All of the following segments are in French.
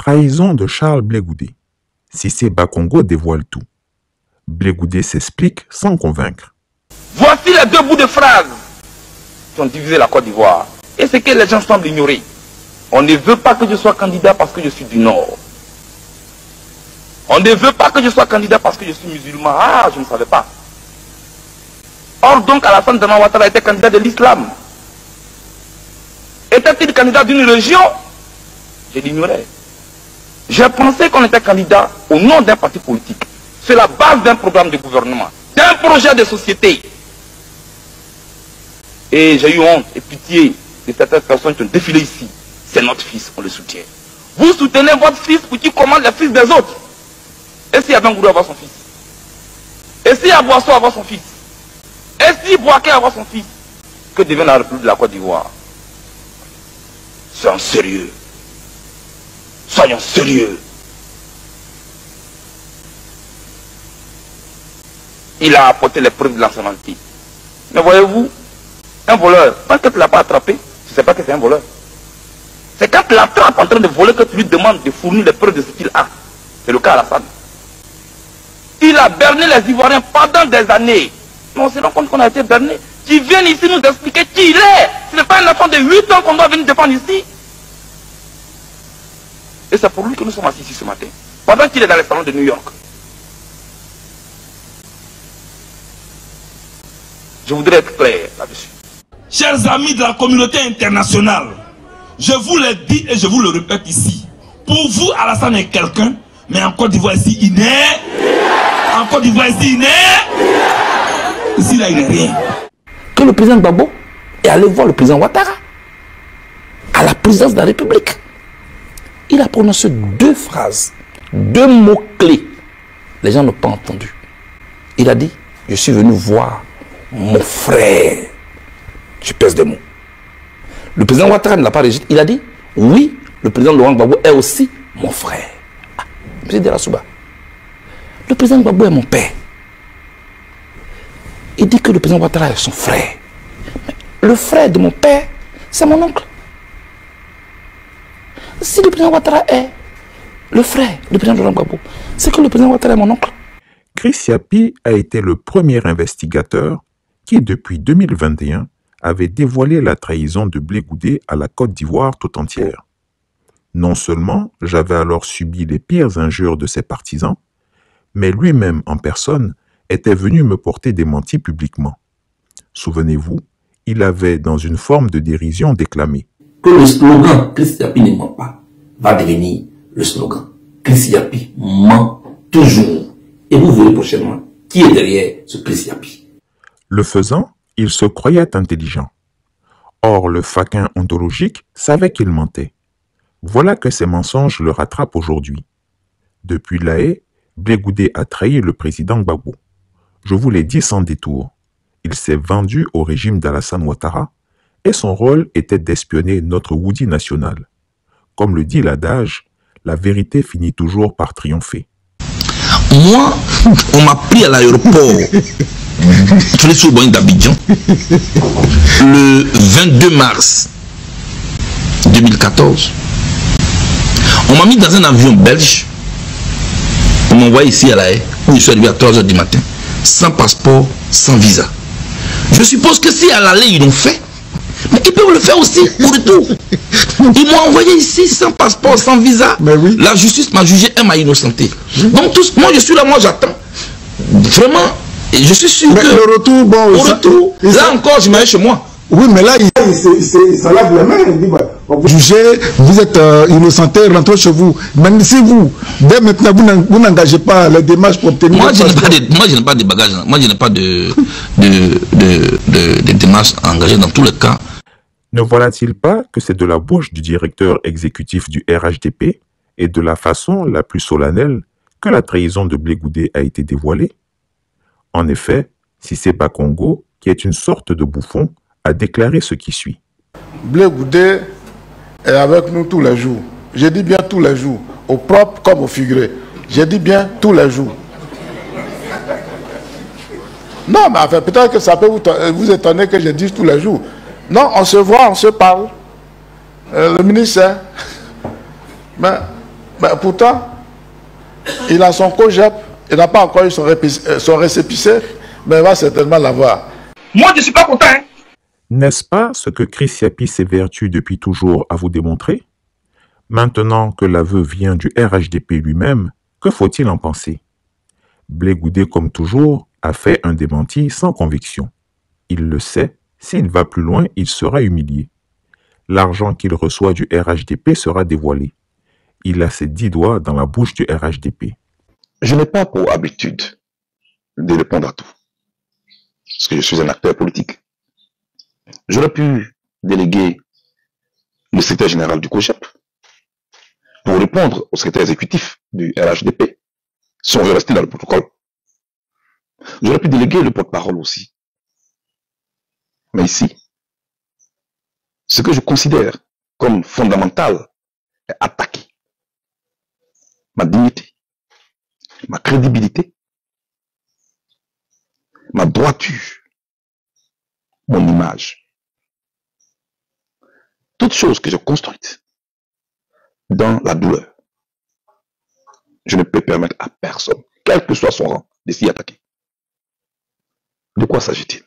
Trahison de Charles Blé Goudé. Cissé Bakongo dévoile tout. Blé Goudé s'explique sans convaincre. Voici les deux bouts de phrases qui ont divisé la Côte d'Ivoire. Et c'est que les gens semblent ignorer. On ne veut pas que je sois candidat parce que je suis du Nord. On ne veut pas que je sois candidat parce que je suis musulman. Ah, je ne savais pas. Or donc, Alassane Dramane Ouattara était candidat de l'islam. Était-il candidat d'une région? Je l'ignorais. J'ai pensé qu'on était candidat au nom d'un parti politique. C'est la base d'un programme de gouvernement, d'un projet de société. Et j'ai eu honte et pitié de certaines personnes qui ont défilé ici. C'est notre fils, on le soutient. Vous soutenez votre fils pour qu'il commande les fils des autres. Et si Abengourou avoir son fils? Et si Abouasso avoir son fils? Et si Bouaké avoir son fils? Que devient la République de la Côte d'Ivoire? Soyons sérieux. Soyons sérieux. Il a apporté les preuves de l'ancienneté. Mais voyez-vous, un voleur, tant que tu ne l'as pas attrapé, tu ne sais pas que c'est un voleur. C'est quand tu l'attrapes en train de voler que tu lui demandes de fournir les preuves de ce qu'il a. C'est le cas à Alassane. Il a berné les Ivoiriens pendant des années. Mais on se rend compte qu'on a été berné. Qui viennent ici nous expliquer qui il est. Ce n'est pas un enfant de 8 ans qu'on doit venir défendre ici. Et c'est pour lui que nous sommes assis ici ce matin. Pendant qu'il est dans les salons de New York. Je voudrais être clair là-dessus. Chers amis de la communauté internationale, je vous le dis et je vous le répète ici. Pour vous, Alassane est quelqu'un, mais en Côte d'Ivoire ici, il n'est. En Côte d'Ivoire ici, il n'est. Ici, là, il n'est rien. Que le président Gbagbo est allé voir le président Ouattara à la présidence de la République. Il a prononcé deux phrases, deux mots-clés. Les gens n'ont pas entendu. Il a dit, je suis venu voir mon frère. Je pèse des mots. Le président Ouattara ne l'a pas rejeté. Il a dit, oui, le président Laurent Gbagbo est aussi mon frère. Ah, M. Dela-Souba, le président Gbagbo est mon père. Il dit que le président Ouattara est son frère. Mais le frère de mon père, c'est mon oncle. Si le président Ouattara est le frère du président Laurent Gbagbo, c'est que le président Ouattara est mon oncle. Chris Yapi a été le premier investigateur qui, depuis 2021, avait dévoilé la trahison de Blé Goudé à la Côte d'Ivoire tout entière. Non seulement j'avais alors subi les pires injures de ses partisans, mais lui-même en personne était venu me porter démenti publiquement. Souvenez-vous, il avait, dans une forme de dérision, déclamé que le slogan Chris Yapi ne ment pas va devenir le slogan Chris Yapi ment toujours. Et vous verrez prochainement qui est derrière ce Chris Yapi. Le faisant, il se croyait intelligent. Or, le faquin ontologique savait qu'il mentait. Voilà que ces mensonges le rattrapent aujourd'hui. Depuis La Haye, Blé Goudé a trahi le président Gbagbo. Je vous l'ai dit sans détour. Il s'est vendu au régime d'Alassane Ouattara et son rôle était d'espionner notre Woody national. Comme le dit l'adage, la vérité finit toujours par triompher. Moi, on m'a pris à l'aéroport d'Abidjan le 22 mars 2014. On m'a mis dans un avion belge. On m'a envoyé ici à La Haye, où je suis arrivé à 3 h du matin, sans passeport, sans visa. Je suppose que si à l'aller ils l'ont fait, mais ils peuvent le faire aussi au retour. Ils m'ont envoyé ici sans passeport, sans visa. Mais oui. La justice m'a jugé et m'a innocenté. Donc moi je suis là, moi j'attends. Vraiment, et je suis sûr mais que le retour, bon, au retour, là encore je m'allais chez moi. Oui, mais là, il se lave les mains. Il dit, bah, vous jugez, vous êtes innocenté, rentrez chez vous. Même si vous, dès maintenant, vous n'engagez pas les démarches pour obtenir... Moi, je n'ai pas de bagages. Moi, je n'ai pas de démarches engagées dans tous les cas. Ne voilà-t-il pas que c'est de la bouche du directeur exécutif du RHDP et de la façon la plus solennelle que la trahison de Blé Goudé a été dévoilée? En effet, Cissé Bakongo, qui est une sorte de bouffon, a déclaré ce qui suit. Blé Goudé est avec nous tous les jours. Je dis bien tous les jours, au propre comme au figuré. Je dis bien tous les jours. Non, mais enfin, peut-être que ça peut vous étonner que je dise tous les jours. Non, on se voit, on se parle. Le ministre, mais Mais pourtant, il a son COJEP, il n'a pas encore eu son récépissé, mais il va certainement l'avoir. Moi, je ne suis pas content. Hein? N'est-ce pas ce que Chris Yapi s'évertue depuis toujours à vous démontrer? Maintenant que l'aveu vient du RHDP lui-même, que faut-il en penser? Blé Goudé, comme toujours, a fait un démenti sans conviction. Il le sait, s'il va plus loin, il sera humilié. L'argent qu'il reçoit du RHDP sera dévoilé. Il a ses 10 doigts dans la bouche du RHDP. Je n'ai pas pour habitude de répondre à tout, parce que je suis un acteur politique. J'aurais pu déléguer le secrétaire général du COJEP pour répondre au secrétaire exécutif du RHDP, si on veut rester dans le protocole. J'aurais pu déléguer le porte-parole aussi. Mais ici, ce que je considère comme fondamental est attaqué. Ma dignité, ma crédibilité, ma droiture, mon image. Toutes choses que j'ai construites dans la douleur. Je ne peux permettre à personne, quel que soit son rang, de s'y attaquer. De quoi s'agit-il?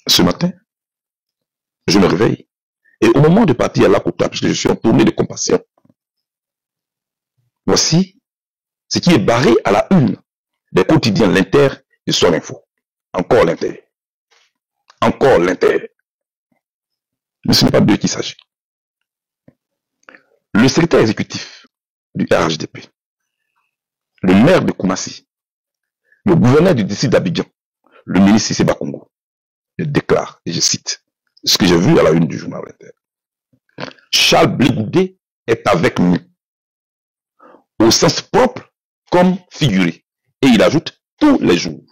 Ce matin, je me réveille et au moment de partir à Lakota, puisque je suis en tournée de compassion, voici ce qui est barré à la une des quotidiens l'Inter et Soir Info. Encore l'Inter. Encore l'Inter. Mais ce n'est pas d'eux qu'il s'agit. Le secrétaire exécutif du RHDP, le maire de Koumassi, le gouverneur du district d'Abidjan, le ministre Sissé Bakongo, je déclare, et je cite, ce que j'ai vu à la une du journal Inter. Charles Blé Goudé est avec nous, au sens propre comme figuré. Et il ajoute tous les jours.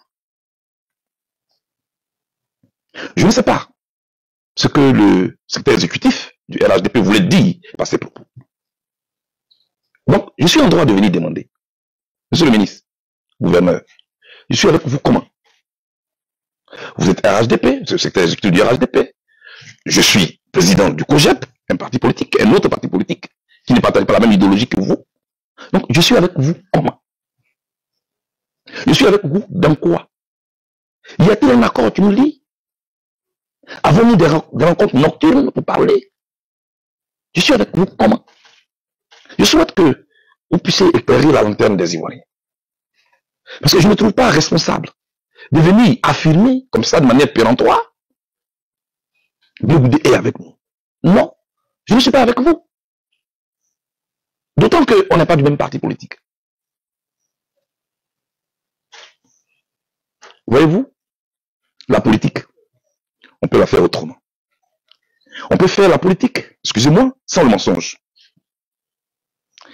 Je ne sais pas ce que le secrétaire exécutif du RHDP voulait dire par ses propos. Donc, je suis en droit de venir demander, monsieur le ministre, gouverneur, je suis avec vous comment? Vous êtes RHDP, le secrétaire exécutif du RHDP. Je suis président du COJEP, un parti politique, un autre parti politique qui ne partage pas la même idéologie que vous. Donc, je suis avec vous comment? Je suis avec vous dans quoi? Y a-t-il un accord, tu nous lis? Avons-nous des rencontres nocturnes pour parler? Je suis avec vous comment? Je souhaite que vous puissiez éclairer la lanterne des Ivoiriens. Parce que je ne me trouve pas responsable de venir affirmer comme ça de manière péremptoire. Blé Goudé est avec nous. Non, je ne suis pas avec vous. D'autant qu'on n'est pas du même parti politique. Voyez-vous, la politique, on peut la faire autrement. On peut faire la politique, excusez-moi, sans le mensonge.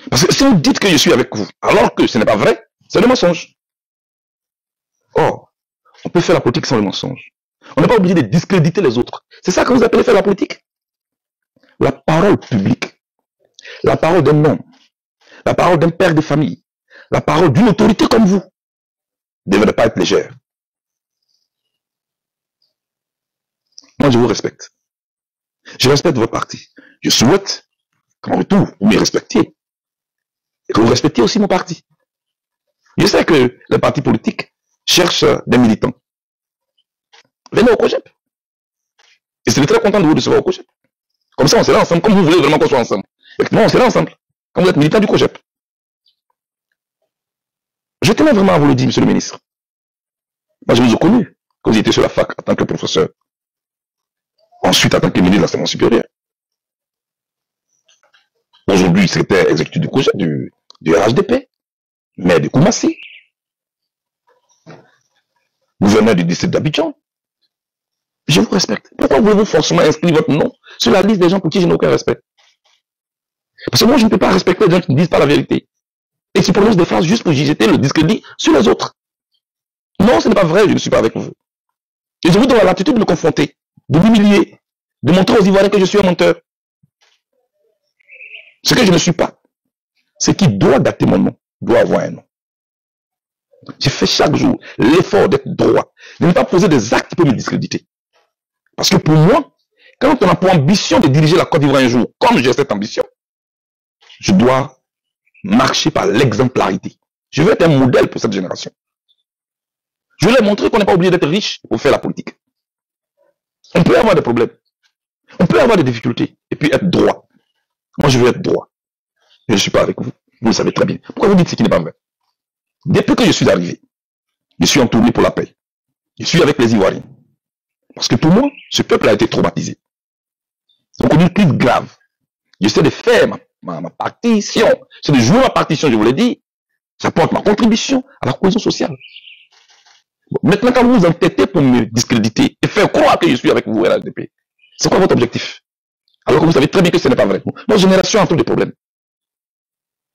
Parce que si vous dites que je suis avec vous, alors que ce n'est pas vrai, c'est le mensonge. Or, on peut faire la politique sans le mensonge. On n'est pas obligé de discréditer les autres. C'est ça que vous appelez faire la politique? La parole publique, la parole d'un homme, la parole d'un père de famille, la parole d'une autorité comme vous, ne devrait pas être légère. Moi, je vous respecte. Je respecte votre parti. Je souhaite qu'en retour, vous me respectiez. Et que vous respectiez aussi mon parti. Je sais que les partis politiques cherchent des militants. Venez au COJEP. Et je serai très content de vous recevoir au COJEP. Comme ça, on sera ensemble, comme vous voulez vraiment qu'on soit ensemble. Effectivement, on sera ensemble. Quand vous êtes militant du COJEP. Je tenais vraiment à vous le dire, monsieur le ministre. Moi, je vous ai connu quand vous étiez sur la fac en tant que professeur. Ensuite, en tant que ministre de l'enseignement supérieur. Aujourd'hui, secrétaire exécutif du COJEP, du RHDP, maire de Koumassi, gouverneur du district d'Abidjan. Je vous respecte. Pourquoi voulez-vous forcément inscrire votre nom sur la liste des gens pour qui je n'ai aucun respect? Parce que moi, je ne peux pas respecter les gens qui ne disent pas la vérité. Et qui prononcent des phrases juste pour jeter le discrédit sur les autres. Non, ce n'est pas vrai, je ne suis pas avec vous. Et je vous donne la latitude de me confronter, de m'humilier, de montrer aux Ivoiriens que je suis un menteur. Ce que je ne suis pas, ce qui doit dater mon nom, doit avoir un nom. J'ai fait chaque jour l'effort d'être droit, de ne pas poser des actes qui peuvent me discréditer. Parce que pour moi, Quand on a pour ambition de diriger la Côte d'Ivoire un jour, comme j'ai cette ambition, je dois marcher par l'exemplarité. Je veux être un modèle pour cette génération. Je veux leur montrer qu'on n'est pas obligé d'être riche pour faire la politique. On peut avoir des problèmes. On peut avoir des difficultés et puis être droit. Moi, je veux être droit. Je ne suis pas avec vous. Vous le savez très bien. Pourquoi vous dites ce qui n'est pas vrai? Depuis que je suis arrivé, je suis en tournée pour la paix. Je suis avec les Ivoiriens. Parce que pour moi, ce peuple a été traumatisé. Donc, on a une crise grave. J'essaie de faire ma partition. C'est de jouer ma partition, je vous l'ai dit. J'apporte ma contribution à la cohésion sociale. Bon, maintenant, quand vous vous entêtez pour me discréditer et faire croire que je suis avec vous à la RDP, c'est quoi votre objectif? Alors que vous savez très bien que ce n'est pas vrai. Notre génération a tous des problèmes.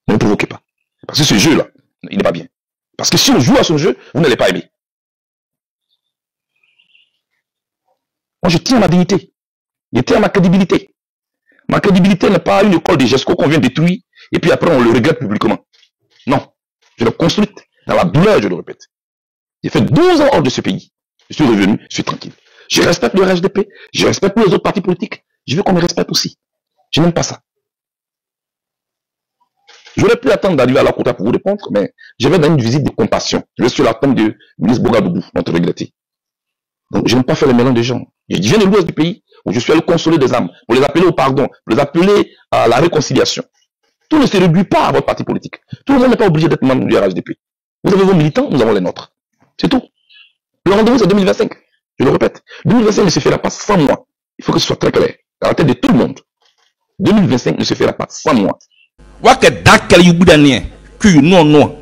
Ne me provoquez pas. Parce que ce jeu-là, il n'est pas bien. Parce que si on joue à ce jeu, vous n'allez pas aimer. Moi, je tiens à ma dignité. Je tiens à ma crédibilité. Ma crédibilité n'est pas une école de GESCO qu'on vient détruire et puis après on le regrette publiquement. Non. Je l'ai construite dans la douleur, je le répète. J'ai fait 12 ans hors de ce pays. Je suis revenu, je suis tranquille. Je respecte le RHDP, je respecte tous les autres partis politiques. Je veux qu'on me respecte aussi. Je n'aime pas ça. Je n'aurais plus attendre d'arriver à la Kota pour vous répondre, mais je vais dans une visite de compassion. Je vais sur la tombe du ministre Bogadougou, notre regretté. Donc je n'aime pas faire le mélange des gens. Je viens de l'ouest du pays, où je suis allé consoler des âmes, pour les appeler au pardon, pour les appeler à la réconciliation. Tout ne se réduit pas à votre parti politique. Tout le monde n'est pas obligé d'être membre du RHDP. Vous avez vos militants, nous avons les nôtres. C'est tout. Le rendez-vous c'est 2025. Je le répète. 2025 ne se fera pas sans moi. Il faut que ce soit très clair. Dans la tête de tout le monde. 2025 ne se fera pas sans moi. Waka dakal yubudanien que non.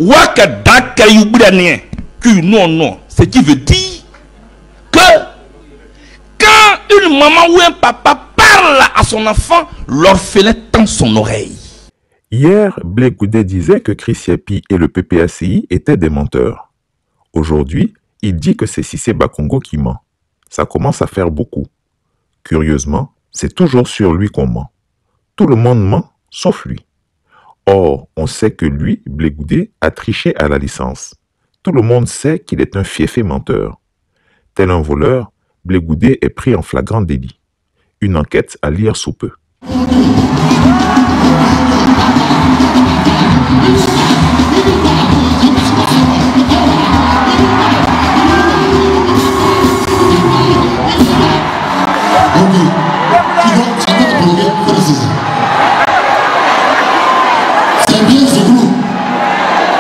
Waka dakal yubudanien que non. Ce qui veut dire que quand une maman ou un papa parle à son enfant, l'orphelin tend son oreille. Hier, Blé Goudé disait que Chris Yapi et le PPACI étaient des menteurs. Aujourd'hui, il dit que c'est Cissé Bakongo qui ment. Ça commence à faire beaucoup. Curieusement, c'est toujours sur lui qu'on ment. Tout le monde ment, sauf lui. Or, on sait que lui, Blé Goudé, a triché à la licence. Tout le monde sait qu'il est un fiefé menteur. Tel un voleur, Blé Goudé est pris en flagrant délit. Une enquête à lire sous peu. C'est bien ce groupe.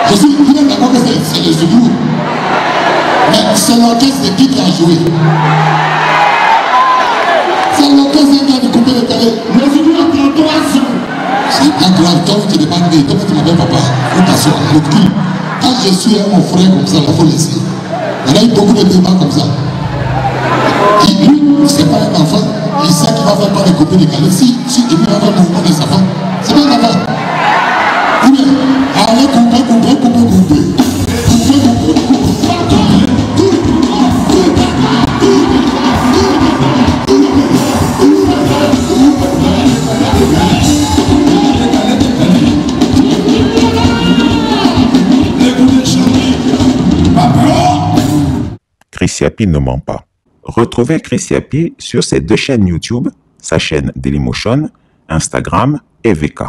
Je suis bien d'accord que c'est le Zouglou. Mais c'est l'orchestre qui a joué. C'est l'orchestre qui a découpé le carré. Le Zouglou a 33 ans. C'est pas grave, toi tu demandes, toi tu m'appelles papa. Faut t'asseoir, le cul. Quand je suis un mon frère comme ça, il faut laisser. Il y a eu beaucoup de débats comme ça. Lui, c'est pas un enfant. Il sait qu'il va faire pas les copies de carré. Si il va faire le mouvement des enfants, c'est pas un enfant. Allez, couper. Chris Yapi ne ment pas. Retrouvez Chris Yapi sur ses deux chaînes YouTube, sa chaîne Dailymotion, Instagram et VK.